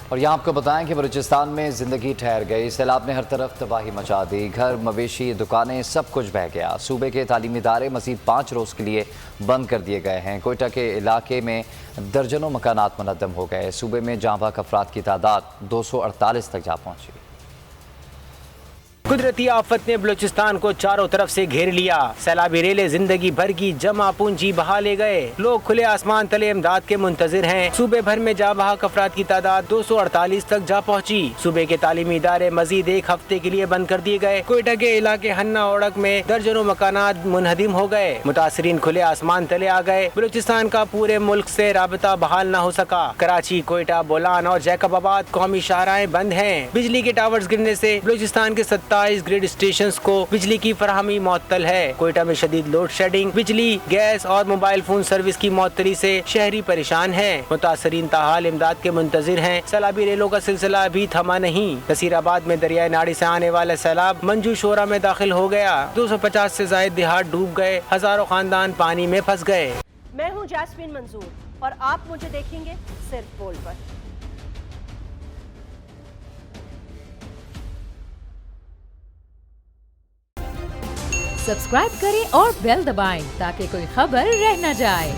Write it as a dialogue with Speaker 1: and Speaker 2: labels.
Speaker 1: اور یہاں آپ کو بتائیں کہ بلوچستان میں زندگی ٹھہر گئی، سیلاب نے ہر طرف تباہی مچا دی، گھر، مویشی، دکانیں سب کچھ بہہ گیا۔ صوبے کے تعلیمی ادارے مزید 5 روز کے لیے بند کر دیے گئے ہیں۔ کوئٹہ کے علاقے میں درجنوں مکانات منہدم ہو گئے۔ صوبے میں جاں بحق افراد کی تعداد 248 تک جا پہنچی۔
Speaker 2: قدرتی آفت نے بلوچستان کو چاروں طرف سے گھیر لیا۔ سیلابی ریلے زندگی بھر کی جمع پونجی بہا لے گئے۔ لوگ کھلے آسمان تلے امداد کے منتظر ہیں۔ صوبے بھر میں جاں بحق افراد کی تعداد 248 تک جا پہنچی۔ صوبے کے تعلیمی ادارے مزید 1 ہفتے کے لیے بند کر دیے گئے۔ کوئٹہ کے علاقے ہنہ اوڑک میں درجنوں مکانات منہدم ہو گئے۔ متاثرین کھلے آسمان تلے آ گئے۔ بلوچستان کا پورے ملک سے رابطہ بحال نہ ہو سکا۔ کراچی، کوئٹہ، بولان اور جیکب آباد قومی شاہراہیں بند ہیں۔ بجلی کے ٹاورز گرنے سے بلوچستان کے 27 گریڈ اسٹیشنز کو بجلی کی فراہمی معطل ہے۔ کوئٹہ میں شدید لوڈ شیڈنگ، بجلی، گیس اور موبائل فون سروس کی معطلی سے شہری پریشان ہیں۔ متاثرین تاحال امداد کے منتظر ہیں۔ سیلابی ریلوں کا سلسلہ ابھی تھما نہیں۔ نصیر آباد میں دریائے ناڑی سے آنے والا سیلاب منجو شورا میں داخل ہو گیا۔ 250 سے زائد دیہات ڈوب گئے۔ ہزاروں خاندان پانی میں پھنس گئے۔
Speaker 3: میں ہوں جاسمین منظور اور آپ مجھے دیکھیں گے صرف بول پر۔
Speaker 4: سبسکرائب کریں اور بیل دبائیں تاکہ کوئی خبر رہ نہ جائے۔